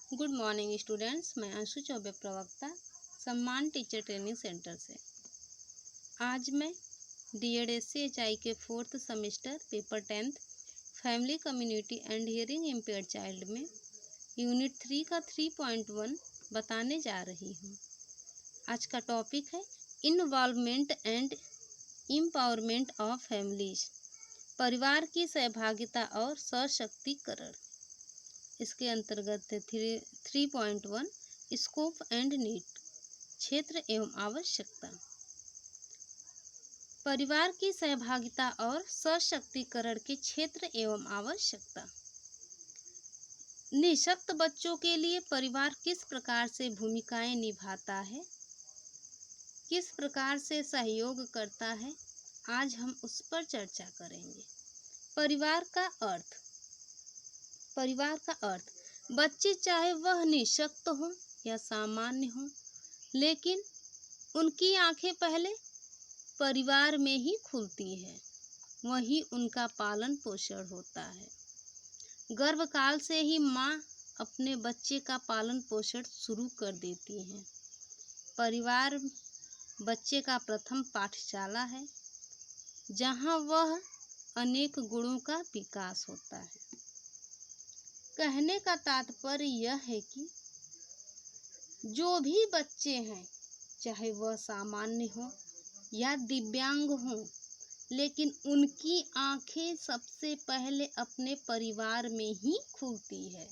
Good morning students. मैं अंशु चौबे, प्रवक्ता सम्मान टीचर ट्रेनिंग सेंटर से। आज मैं DED-SC-HI के 4th semester paper 10th family community and hearing impaired child में यूनिट 3 का 3.1 बताने जा रही हूँ। आज का टॉपिक है involvement and empowerment of families, परिवार की सहभागिता और सशक्तिकरण। इसके अंतर्गत है 3.1 स्कोप एंड नीड, क्षेत्र एवं आवश्यकता। परिवार की सहभागिता और सशक्तिकरण के क्षेत्र एवं आवश्यकता। निःशक्त बच्चों के लिए परिवार किस प्रकार से भूमिकाएं निभाता है, किस प्रकार से सहयोग करता है, आज हम उस पर चर्चा करेंगे। परिवार का अर्थ बच्चे चाहे वह निःशक्त हो या सामान्य हो, लेकिन उनकी आंखें पहले परिवार में ही खुलती है, वहीं उनका पालन पोषण होता है। गर्भकाल से ही माँ अपने बच्चे का पालन पोषण शुरू कर देती है। परिवार बच्चे का प्रथम पाठशाला है, जहाँ वह अनेक गुणों का विकास होता है। कहने का तात्पर्य यह है कि जो भी बच्चे हैं, चाहे वह सामान्य हो या दिव्यांग हो, लेकिन उनकी आंखें सबसे पहले अपने परिवार में ही खुलती है।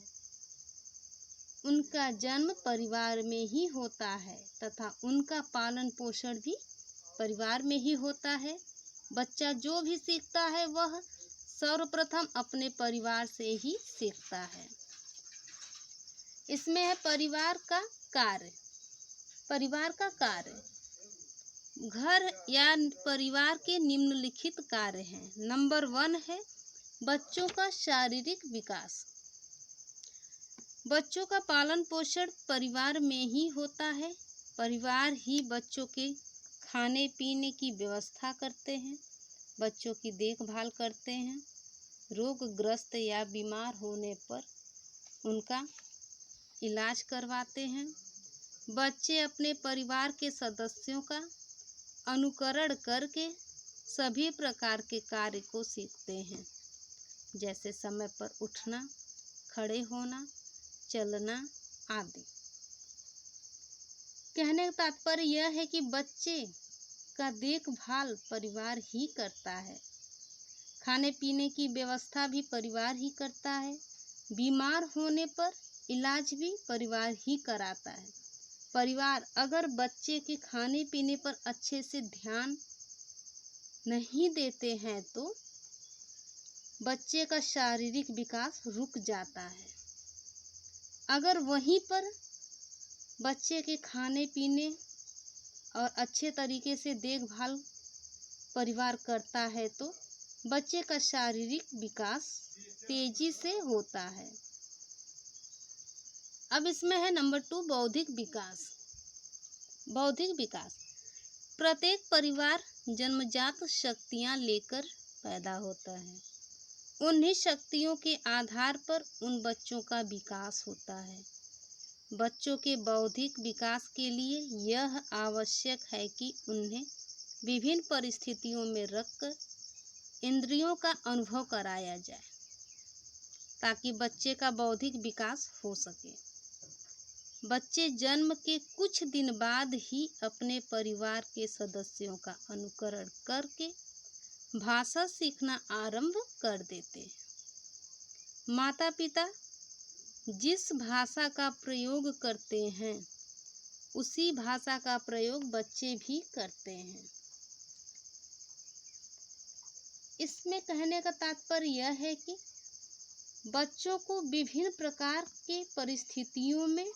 उनका जन्म परिवार में ही होता है तथा उनका पालन पोषण भी परिवार में ही होता है। बच्चा जो भी सीखता है वह सर्वप्रथम अपने परिवार से ही सीखता है। इसमें है परिवार का कार्य। घर या परिवार के निम्नलिखित कार्य हैं। नंबर 1 है बच्चों का शारीरिक विकास। बच्चों का पालन पोषण परिवार में ही होता है। परिवार ही बच्चों के खाने पीने की व्यवस्था करते हैं, बच्चों की देखभाल करते हैं, रोगग्रस्त या बीमार होने पर उनका इलाज करवाते हैं। बच्चे अपने परिवार के सदस्यों का अनुकरण करके सभी प्रकार के कार्य को सीखते हैं, जैसे समय पर उठना, खड़े होना, चलना आदि। कहने का तात्पर्य यह है कि बच्चे का देखभाल परिवार ही करता है, खाने पीने की व्यवस्था भी परिवार ही करता है, बीमार होने पर इलाज भी परिवार ही कराता है। परिवार अगर बच्चे के खाने पीने पर अच्छे से ध्यान नहीं देते हैं तो बच्चे का शारीरिक विकास रुक जाता है। अगर वहीं पर बच्चे के खाने पीने और अच्छे तरीके से देखभाल परिवार करता है तो बच्चे का शारीरिक विकास तेजी से होता है। अब इसमें है नंबर 2 बौद्धिक विकास। प्रत्येक परिवार जन्मजात शक्तियां लेकर पैदा होता है। उन्हीं शक्तियों के आधार पर उन बच्चों का विकास होता है। बच्चों के बौद्धिक विकास के लिए यह आवश्यक है कि उन्हें विभिन्न परिस्थितियों में रखकर इंद्रियों का अनुभव कराया जाए, ताकि बच्चे का बौद्धिक विकास हो सके। बच्चे जन्म के कुछ दिन बाद ही अपने परिवार के सदस्यों का अनुकरण करके भाषा सीखना आरंभ कर देते हैं। माता पिता जिस भाषा का प्रयोग करते हैं, उसी भाषा का प्रयोग बच्चे भी करते हैं। इसमें कहने का तात्पर्य यह है कि बच्चों को विभिन्न प्रकार के परिस्थितियों में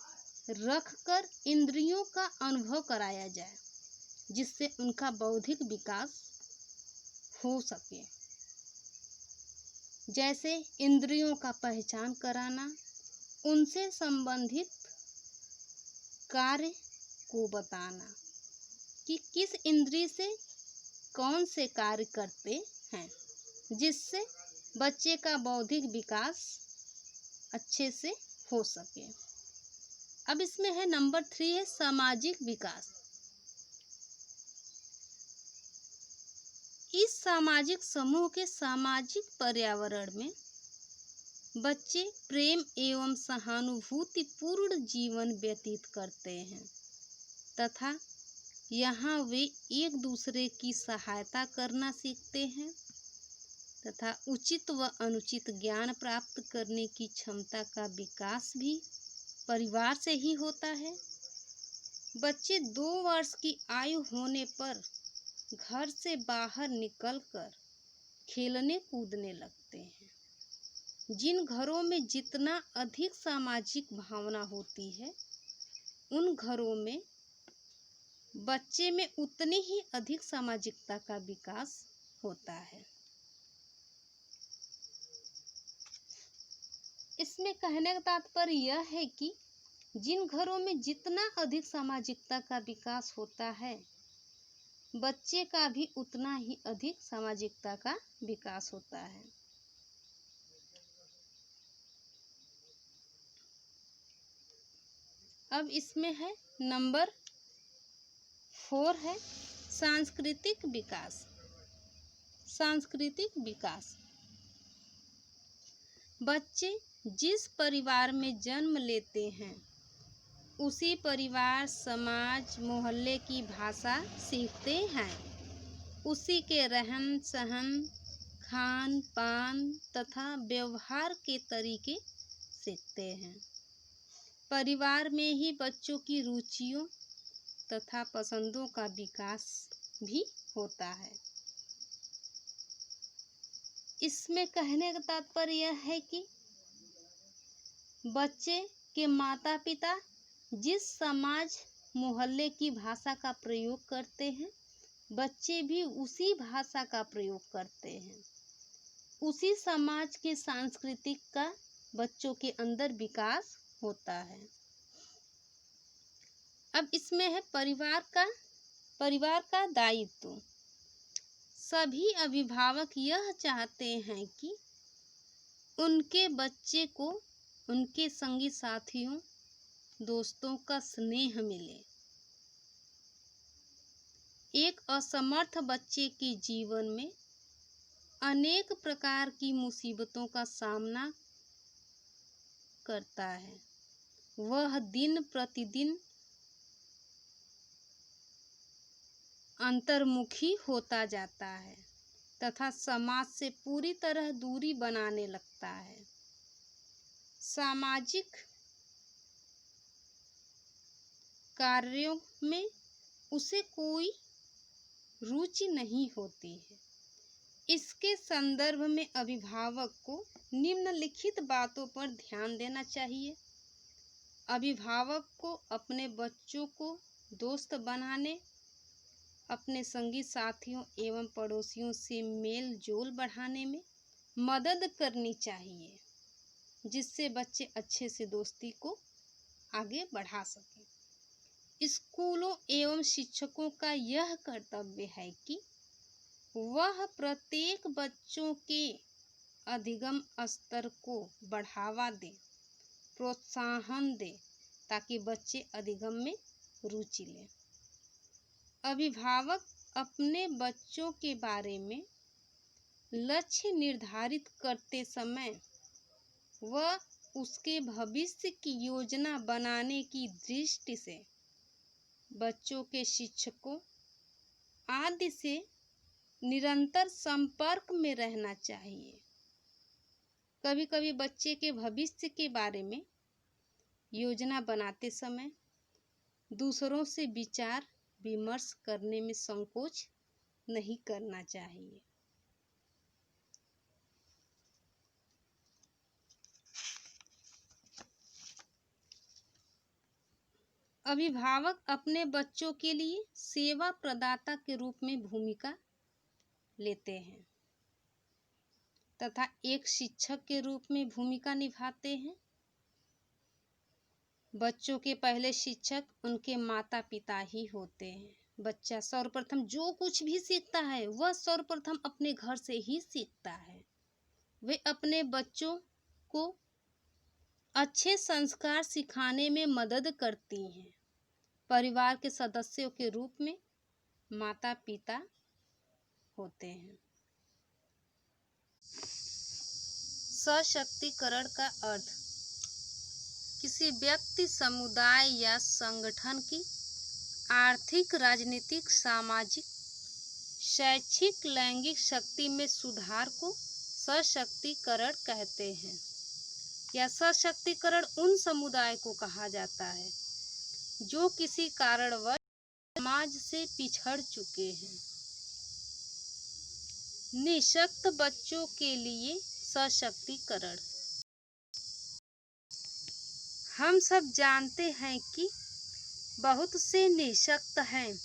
रखकर इंद्रियों का अनुभव कराया जाए, जिससे उनका बौद्धिक विकास हो सके। जैसे इंद्रियों का पहचान कराना, उनसे संबंधित कार्य को बताना कि किस इंद्रिय से कौन से कार्य करते हैं, जिससे बच्चे का बौद्धिक विकास अच्छे से हो सके। अब इसमें है नंबर 3 है सामाजिक विकास। इस सामाजिक समूह के सामाजिक पर्यावरण में बच्चे प्रेम एवं सहानुभूतिपूर्ण जीवन व्यतीत करते हैं तथा यहाँ वे एक दूसरे की सहायता करना सीखते हैं तथा उचित व अनुचित ज्ञान प्राप्त करने की क्षमता का विकास भी परिवार से ही होता है। बच्चे 2 वर्ष की आयु होने पर घर से बाहर निकलकर खेलने कूदने लगते हैं। जिन घरों में जितना अधिक सामाजिक भावना होती है, उन घरों में बच्चे में उतनी ही अधिक सामाजिकता का विकास होता है। इसमें कहने का तात्पर्य यह है कि जिन घरों में जितना अधिक सामाजिकता का विकास होता है, बच्चे का भी उतना ही अधिक सामाजिकता का विकास होता है। अब इसमें है नंबर 4 है सांस्कृतिक विकास। सांस्कृतिक विकास बच्चे जिस परिवार में जन्म लेते हैं, उसी परिवार, समाज, मोहल्ले की भाषा सीखते हैं। उसी के रहन सहन, खान पान तथा व्यवहार के तरीके सीखते हैं। परिवार में ही बच्चों की रुचियों तथा पसंदों का विकास भी होता है। इसमें कहने का तात्पर्य यह है कि बच्चे के माता पिता जिस समाज मोहल्ले की भाषा का प्रयोग करते हैं, बच्चे भी उसी भाषा का प्रयोग करते हैं। उसी समाज के सांस्कृतिक का बच्चों के अंदर विकास होता है। अब इसमें है परिवार का दायित्व। सभी अभिभावक यह चाहते हैं कि उनके बच्चे को उनके संगी साथियों, दोस्तों का स्नेह मिले। एक असमर्थ बच्चे के जीवन में अनेक प्रकार की मुसीबतों का सामना करता है। वह दिन प्रतिदिन अंतर्मुखी होता जाता है तथा समाज से पूरी तरह दूरी बनाने लगता है। सामाजिक कार्यों में उसे कोई रुचि नहीं होती है। इसके संदर्भ में अभिभावक को निम्नलिखित बातों पर ध्यान देना चाहिए। अभिभावक को अपने बच्चों को दोस्त बनाने, अपने संगी साथियों एवं पड़ोसियों से मेल जोल बढ़ाने में मदद करनी चाहिए, जिससे बच्चे अच्छे से दोस्ती को आगे बढ़ा सकें। स्कूलों एवं शिक्षकों का यह कर्तव्य है कि वह प्रत्येक बच्चों के अधिगम स्तर को बढ़ावा दे, प्रोत्साहन दे, ताकि बच्चे अधिगम में रुचि लें। अभिभावक अपने बच्चों के बारे में लक्ष्य निर्धारित करते समय वह उसके भविष्य की योजना बनाने की दृष्टि से बच्चों के शिक्षकों आदि से निरंतर संपर्क में रहना चाहिए। कभी कभी बच्चे के भविष्य के बारे में योजना बनाते समय दूसरों से विचार विमर्श करने में संकोच नहीं करना चाहिए। अभिभावक अपने बच्चों के लिए सेवा प्रदाता के रूप में भूमिका लेते हैं तथा एक शिक्षक के रूप में भूमिका निभाते हैं। बच्चों के पहले शिक्षक उनके माता पिता ही होते हैं। बच्चा सर्वप्रथम जो कुछ भी सीखता है वह सर्वप्रथम अपने घर से ही सीखता है। वे अपने बच्चों को अच्छे संस्कार सिखाने में मदद करती हैं। परिवार के सदस्यों के रूप में माता पिता होते हैं। सशक्तिकरण का अर्थ किसी व्यक्ति, समुदाय या संगठन की आर्थिक, राजनीतिक, सामाजिक, शैक्षिक, लैंगिक शक्ति में सुधार को सशक्तिकरण कहते हैं। या सशक्तिकरण उन समुदाय को कहा जाता है जो किसी कारणवश समाज से पिछड़ चुके हैं। निःशक्त बच्चों के लिए सशक्तिकरण। हम सब जानते हैं कि बहुत से निःशक्त हैं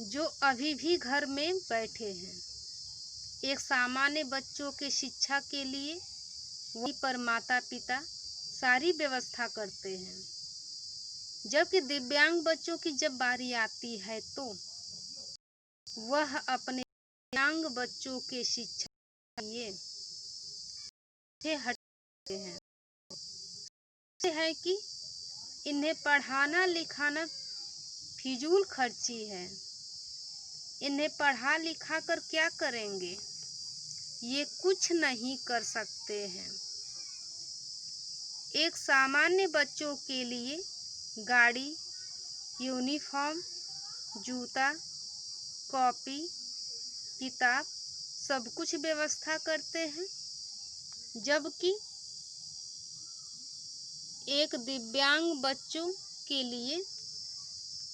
जो अभी भी घर में बैठे हैं। एक सामान्य बच्चों के शिक्षा के लिए वहीं पर माता पिता सारी व्यवस्था करते हैं, जबकि दिव्यांग बच्चों की जब बारी आती है तो वह अपने दिव्यांग बच्चों के शिक्षा के लिए हटते हैं। है कि इन्हें पढ़ाना लिखाना फिजूल खर्ची है। इन्हें पढ़ा लिखा कर क्या करेंगे? ये कुछ नहीं कर सकते हैं। एक सामान्य बच्चों के लिए गाड़ी, यूनिफॉर्म, जूता, कॉपी, किताब सब कुछ व्यवस्था करते हैं, जबकि एक दिव्यांग बच्चों के लिए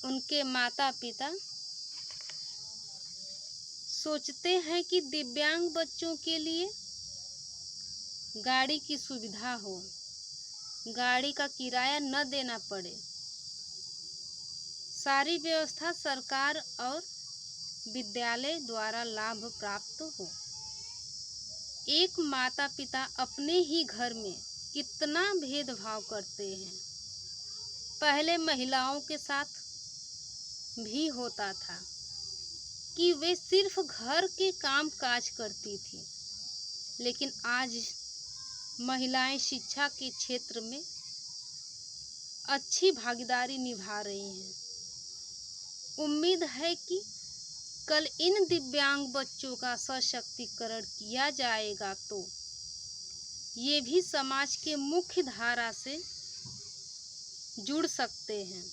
उनके माता पिता सोचते हैं कि दिव्यांग बच्चों के लिए गाड़ी की सुविधा हो, गाड़ी का किराया न देना पड़े, सारी व्यवस्था सरकार और विद्यालय द्वारा लाभ प्राप्त हो। एक माता पिता अपने ही घर में कितना भेदभाव करते हैं। पहले महिलाओं के साथ भी होता था कि वे सिर्फ घर के काम काज करती थी, लेकिन आज महिलाएं शिक्षा के क्षेत्र में अच्छी भागीदारी निभा रही हैं। उम्मीद है कि कल इन दिव्यांग बच्चों का सशक्तिकरण किया जाएगा तो ये भी समाज के मुख्य धारा से जुड़ सकते हैं।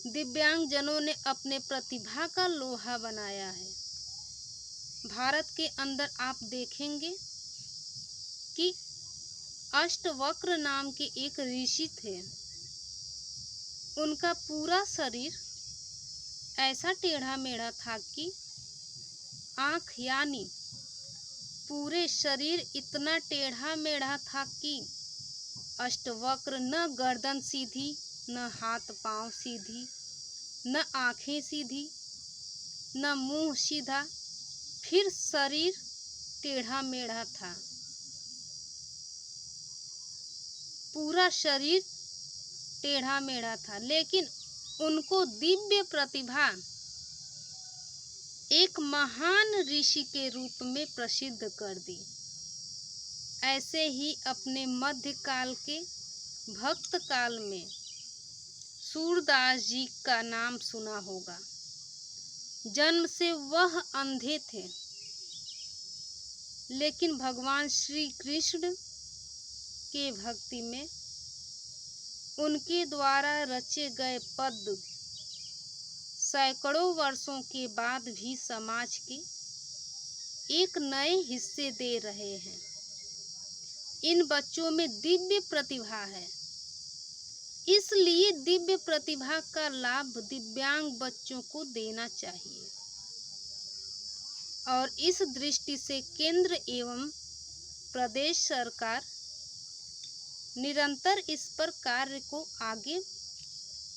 दिव्यांगजनों ने अपने प्रतिभा का लोहा बनाया है। भारत के अंदर आप देखेंगे कि अष्टवक्र नाम के एक ऋषि थे। उनका पूरा शरीर ऐसा टेढ़ा मेढ़ा था कि आँख यानी पूरे शरीर इतना टेढ़ा मेढ़ा था कि अष्टवक्र न गर्दन सीधी, न हाथ पांव सीधी, न आँखें सीधी, न मुंह सीधा, फिर शरीर टेढ़ा मेढ़ा था। पूरा शरीर टेढ़ा मेढ़ा था, लेकिन उनको दिव्य प्रतिभा एक महान ऋषि के रूप में प्रसिद्ध कर दी। ऐसे ही अपने मध्यकाल के भक्त काल में सूरदास जी का नाम सुना होगा। जन्म से वह अंधे थे, लेकिन भगवान श्री कृष्ण के भक्ति में उनके द्वारा रचे गए पद सैकड़ों वर्षों के बाद भी समाज के एक नए हिस्से दे रहे हैं। इन बच्चों में दिव्य प्रतिभा है, इसलिए दिव्य प्रतिभा का लाभ दिव्यांग बच्चों को देना चाहिए और इस दृष्टि से केंद्र एवं प्रदेश सरकार निरंतर इस पर कार्य को आगे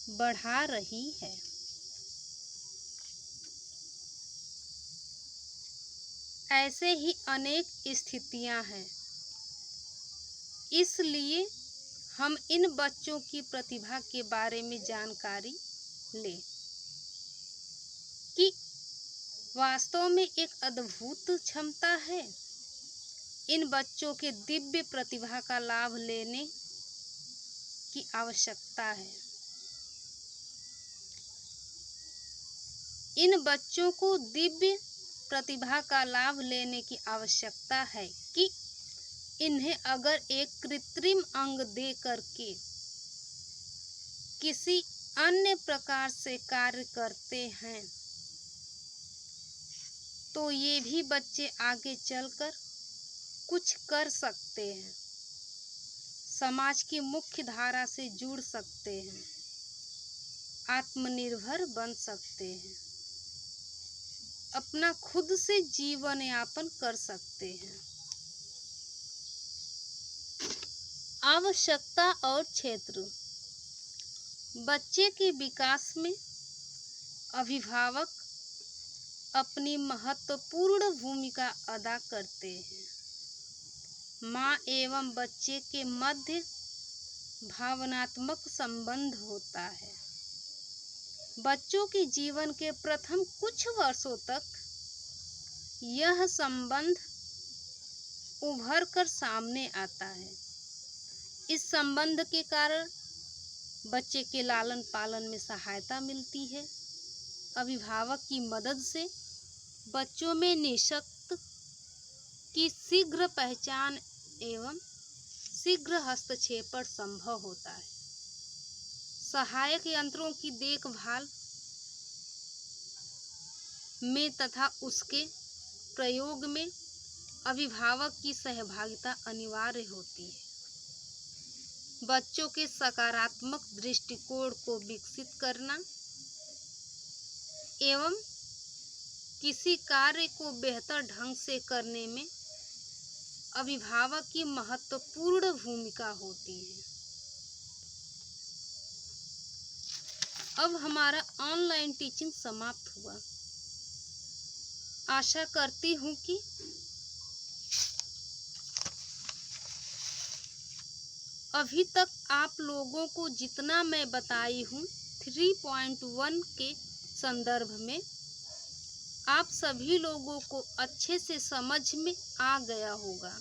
बढ़ा रही है। ऐसे ही अनेक स्थितियां हैं, इसलिए हम इन बच्चों की प्रतिभा के बारे में जानकारी लें कि वास्तव में एक अद्भुत क्षमता है। इन बच्चों के दिव्य प्रतिभा का लाभ लेने की आवश्यकता है। इन बच्चों को दिव्य प्रतिभा का लाभ लेने की आवश्यकता है कि इन्हें अगर एक कृत्रिम अंग दे करके किसी अन्य प्रकार से कार्य करते हैं तो ये भी बच्चे आगे चलकर कुछ कर सकते हैं, समाज की मुख्य धारा से जुड़ सकते हैं, आत्मनिर्भर बन सकते हैं, अपना खुद से जीवन यापन कर सकते हैं। आवश्यकता और क्षेत्र। बच्चे के विकास में अभिभावक अपनी महत्वपूर्ण भूमिका अदा करते हैं। माँ एवं बच्चे के मध्य भावनात्मक संबंध होता है। बच्चों के जीवन के प्रथम कुछ वर्षों तक यह संबंध उभर कर सामने आता है। इस संबंध के कारण बच्चे के लालन पालन में सहायता मिलती है। अभिभावक की मदद से बच्चों में निःशक्त की शीघ्र पहचान एवं शीघ्र हस्तक्षेप संभव होता है। सहायक यंत्रों की देखभाल में तथा उसके प्रयोग में अभिभावक की सहभागिता अनिवार्य होती है। बच्चों के सकारात्मक दृष्टिकोण को विकसित करना एवं किसी कार्य को बेहतर ढंग से करने में अभिभावक की महत्वपूर्ण भूमिका होती है। अब हमारा ऑनलाइन टीचिंग समाप्त हुआ। आशा करती हूँ कि अभी तक आप लोगों को जितना मैं बताई हूँ 3.1 के संदर्भ में आप सभी लोगों को अच्छे से समझ में आ गया होगा।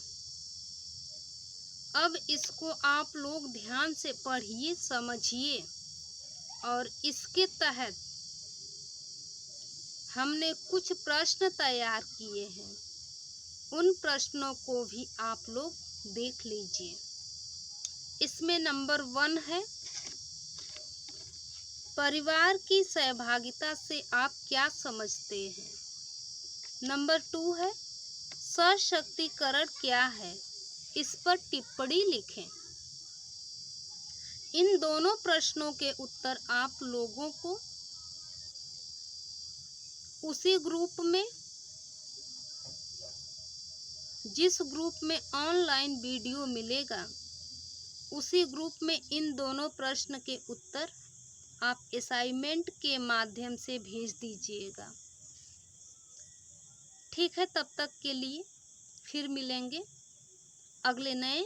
अब इसको आप लोग ध्यान से पढ़िए, समझिए और इसके तहत हमने कुछ प्रश्न तैयार किए हैं, उन प्रश्नों को भी आप लोग देख लीजिए। इसमें नंबर 1 है, परिवार की सहभागिता से आप क्या समझते हैं। नंबर 2 है, सशक्तिकरण क्या है, इस पर टिप्पणी लिखें। इन दोनों प्रश्नों के उत्तर आप लोगों को उसी ग्रुप में, जिस ग्रुप में ऑनलाइन वीडियो मिलेगा, उसी ग्रुप में इन दोनों प्रश्न के उत्तर आप असाइनमेंट के माध्यम से भेज दीजिएगा। ठीक है, तब तक के लिए फिर मिलेंगे अगले नए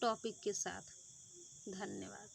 टॉपिक के साथ। धन्यवाद।